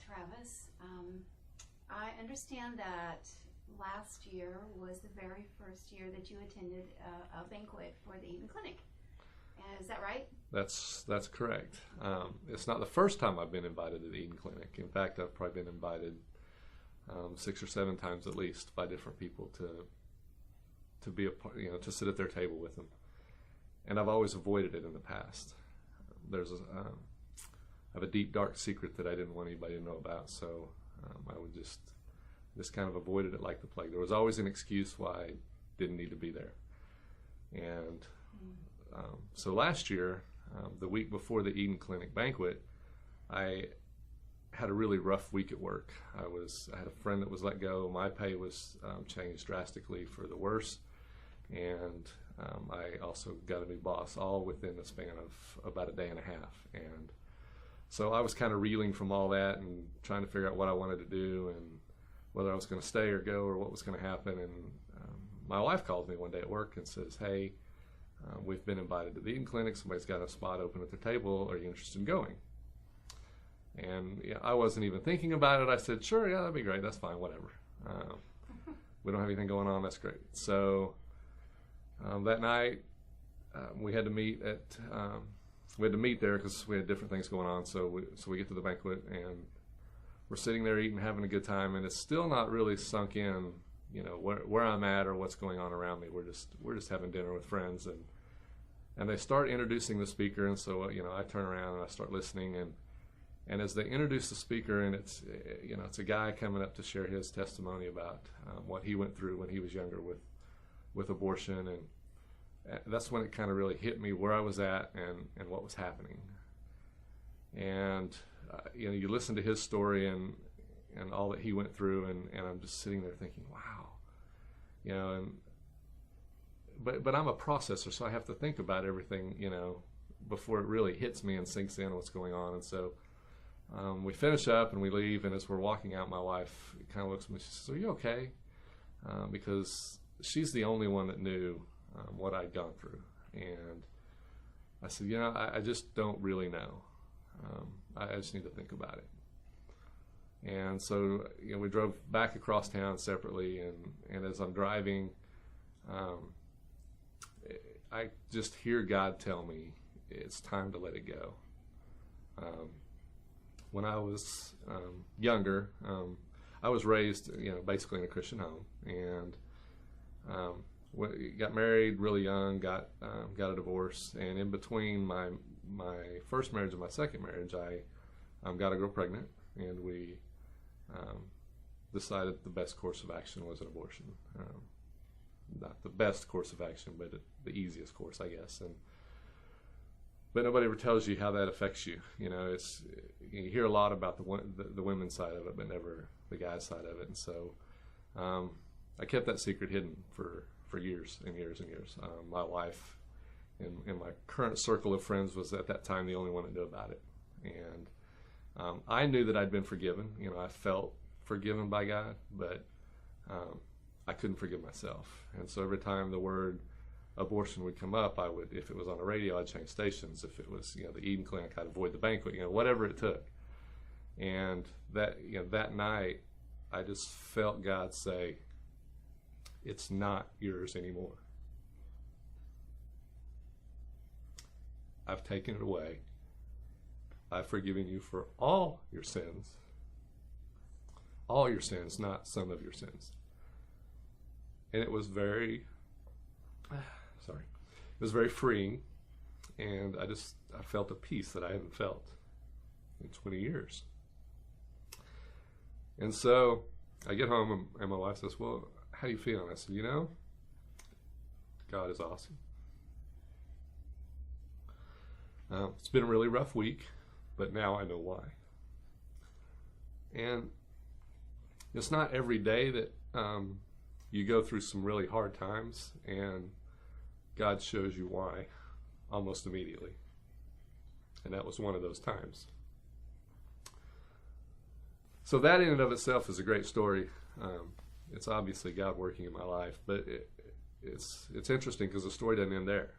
Travis, I understand that last year was the very first year that you attended a banquet for the Eden Clinic. Is that right? That's correct. It's not the first time I've been invited to the Eden Clinic. In fact, I've probably been invited 6 or 7 times at least by different people to be a part, to sit at their table with them. And I've always avoided it in the past. I have a deep, dark secret that I didn't want anybody to know about, so I would just kind of avoided it like the plague. There was always an excuse why I didn't need to be there. And so last year, the week before the Eden Clinic banquet, I had a really rough week at work. I had a friend that was let go. My pay was changed drastically for the worse, and I also got a new boss, all within the span of about a day and a half. And so I was kind of reeling from all that and trying to figure out what I wanted to do and whether I was going to stay or go or what was going to happen. And my wife called me one day at work and says, "Hey, we've been invited to the Eden Clinic. Somebody's got a spot open at their table. Are you interested in going?" And I wasn't even thinking about it. I said, "Sure, yeah, that'd be great. That's fine, whatever. We don't have anything going on. That's great." So that night we had to meet there because we had different things going on. So we get to the banquet and we're sitting there eating, having a good time, and it's still not really sunk in, where I'm at or what's going on around me. We're just having dinner with friends, and they start introducing the speaker, and so I turn around and I start listening, and as they introduce the speaker, and it's a guy coming up to share his testimony about what he went through when he was younger with abortion, and that's when it kind of really hit me where I was at and what was happening. And you listen to his story and all that he went through, and I'm just sitting there thinking, wow, but I'm a processor, so I have to think about everything, before it really hits me and sinks in what's going on. And so we finish up and we leave, and as we're walking out, my wife kind of looks at me and she says, "Are you okay?" Because she's the only one that knew what I'd gone through. And I said, I just don't really know. I just need to think about it. And so we drove back across town separately, and as I'm driving, I just hear God tell me it's time to let it go. When I was younger, I was raised basically in a Christian home, and got married really young, got a divorce, and in between my first marriage and my second marriage, I got a girl pregnant, and we decided the best course of action was an abortion. Not the best course of action, but the easiest course, I guess. But nobody ever tells you how that affects you. You hear a lot about the women's side of it, but never the guy's side of it. And so I kept that secret hidden for years and years and years. My wife in my current circle of friends was at that time the only one that knew about it. And I knew that I'd been forgiven. I felt forgiven by God, but I couldn't forgive myself. And so every time the word abortion would come up, I would, if it was on the radio, I'd change stations. If it was the Eden Clinic, I'd avoid the banquet, whatever it took. And that night, I just felt God say, "It's not yours anymore. I've taken it away. I've forgiven you for all your sins. All your sins, not some of your sins." And it was very, it was very freeing. And I felt a peace that I hadn't felt in 20 years. And so I get home and my wife says, "Well, how do you feel?" And I said, God is awesome. It's been a really rough week, but now I know why. And it's not every day that you go through some really hard times and God shows you why almost immediately. And that was one of those times. So that in and of itself is a great story. It's obviously God working in my life, but it's interesting because the story doesn't end there.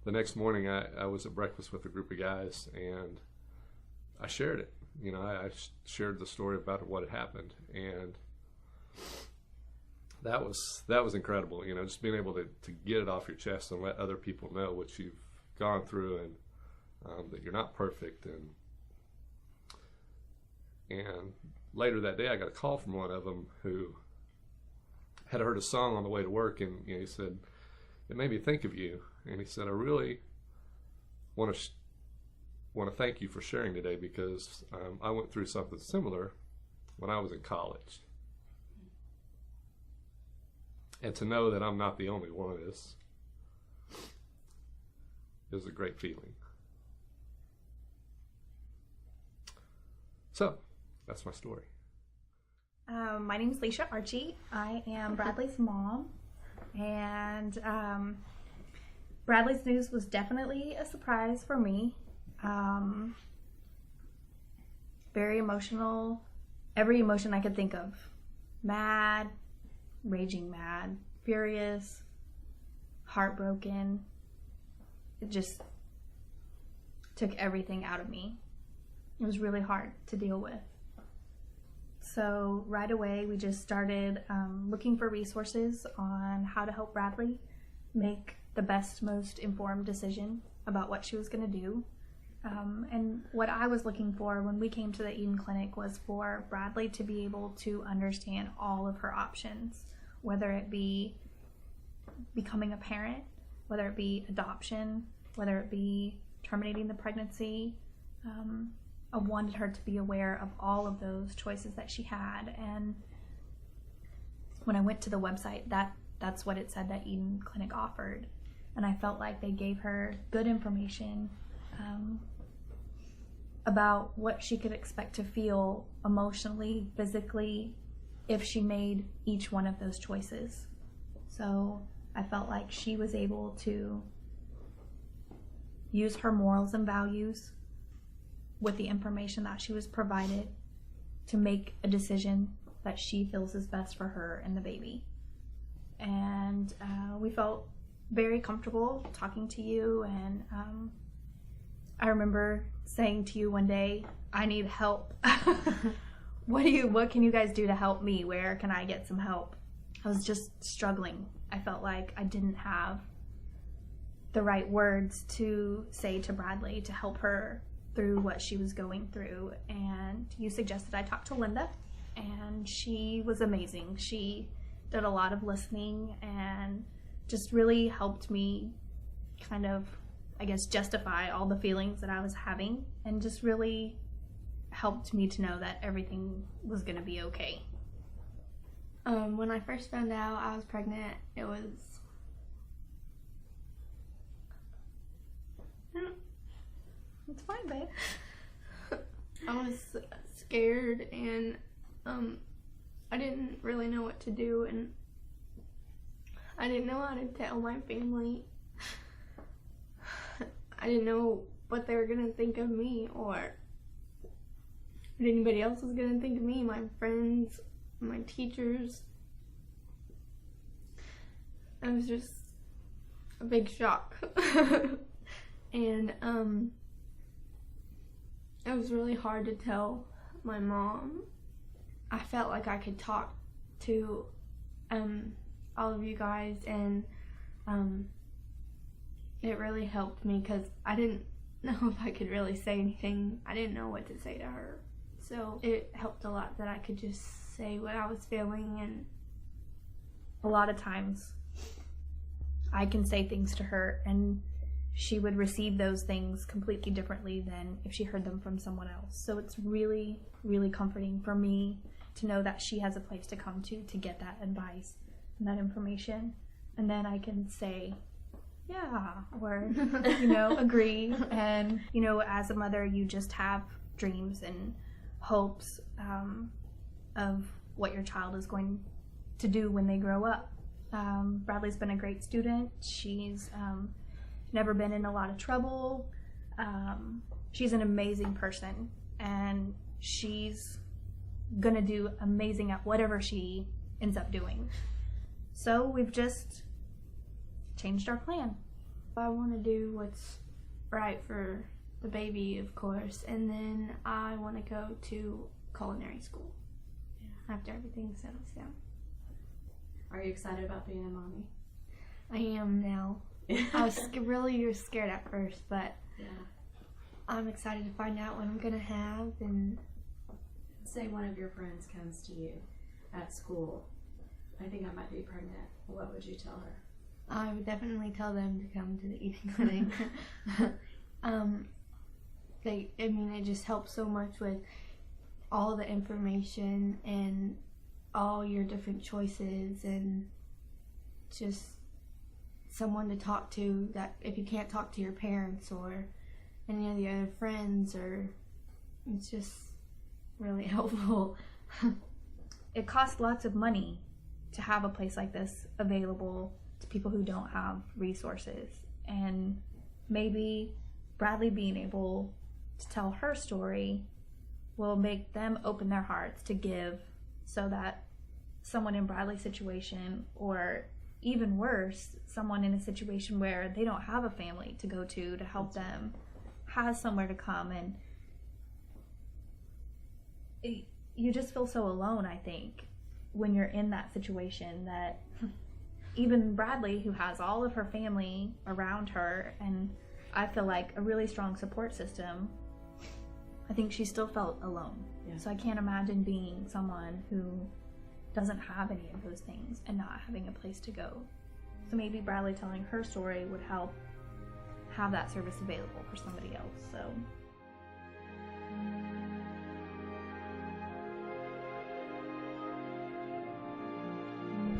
The next morning I was at breakfast with a group of guys, and I shared it. I shared the story about what had happened, and that was incredible. Just being able to get it off your chest and let other people know what you've gone through, and that you're not perfect. And later that day, I got a call from one of them who had heard a song on the way to work, and he said, it made me think of you. And he said, I really want to thank you for sharing today, because I went through something similar when I was in college. And to know that I'm not the only one is a great feeling. So, that's my story. My name is Leisha Archie. I am Bradley's mom, and Bradley's news was definitely a surprise for me. Very emotional, every emotion I could think of. Mad, raging mad, furious, heartbroken. It just took everything out of me. It was really hard to deal with. So right away we just started looking for resources on how to help Bradley make the best, most informed decision about what she was going to do. And what I was looking for when we came to the Eden Clinic was for Bradley to be able to understand all of her options, whether it be becoming a parent, whether it be adoption, whether it be terminating the pregnancy. I wanted her to be aware of all of those choices that she had. And when I went to the website, that's what it said that Eden Clinic offered. And I felt like they gave her good information about what she could expect to feel emotionally, physically, if she made each one of those choices. So I felt like she was able to use her morals and values with the information that she was provided to make a decision that she feels is best for her and the baby. And we felt very comfortable talking to you, and I remember saying to you one day, I need help. What can you guys do to help me? Where can I get some help? I was just struggling. I felt like I didn't have the right words to say to Bradley to help her through what she was going through. And you suggested I talk to Linda, and she was amazing. She did a lot of listening and just really helped me kind of, I guess, justify all the feelings that I was having, and just really helped me to know that everything was going to be okay. When I first found out I was pregnant, it was... It's fine, babe. I was scared, and I didn't really know what to do, and I didn't know how to tell my family. I didn't know what they were going to think of me, or what anybody else was going to think of me, my friends, my teachers. It was just a big shock. And it was really hard to tell my mom. I felt like I could talk to all of you guys, and it really helped me because I didn't know if I could really say anything. I didn't know what to say to her. So it helped a lot that I could just say what I was feeling. And a lot of times I can say things to her and she would receive those things completely differently than if she heard them from someone else. So it's really, really comforting for me to know that she has a place to come to get that advice and that information. And then I can say, yeah, or, agree. And, as a mother, you just have dreams and hopes of what your child is going to do when they grow up. Bradley's been a great student. She's never been in a lot of trouble. She's an amazing person, and she's gonna do amazing at whatever she ends up doing. So we've just changed our plan. I want to do what's right for the baby, of course, and then I want to go to culinary school after everything settles down. Are you excited about being a mommy? I am now. I was really scared at first, but Yeah. I'm excited to find out what I'm going to have. And Say one of your friends comes to you at school. I think I might be pregnant. What would you tell her? I would definitely tell them to come to the eating clinic. It just helps so much with all the information and all your different choices, and just someone to talk to, that if you can't talk to your parents or any of the other friends, or it's just really helpful. It costs lots of money to have a place like this available to people who don't have resources, and maybe Bradley being able to tell her story will make them open their hearts to give, so that someone in Bradley's situation, or even worse, someone in a situation where they don't have a family to go to help them, has somewhere to come. And you just feel so alone, I think, when you're in that situation, that even Bradley, who has all of her family around her, and I feel like a really strong support system, I think she still felt alone. Yeah. So I can't imagine being someone who doesn't have any of those things and not having a place to go. So maybe Bradley telling her story would help have that service available for somebody else. So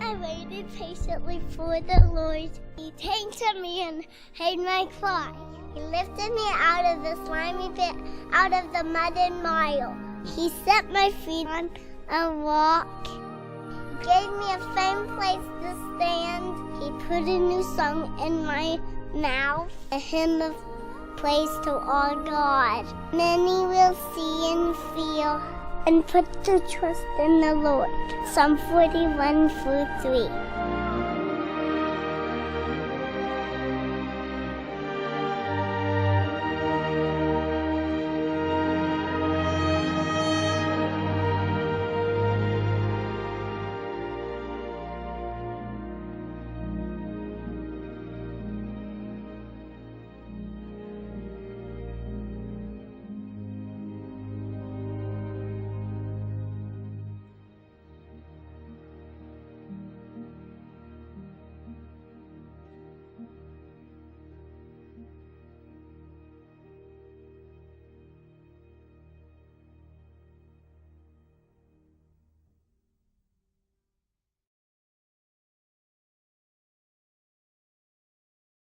I waited patiently for the Lord. He came to me and heard my cry. He lifted me out of the slimy pit, out of the mud and mire. He set my feet on a rock. He gave me a firm place to stand. He put a new song in my mouth, a hymn of praise to our God. Many will see and feel and put their trust in the Lord. Psalm 41:3.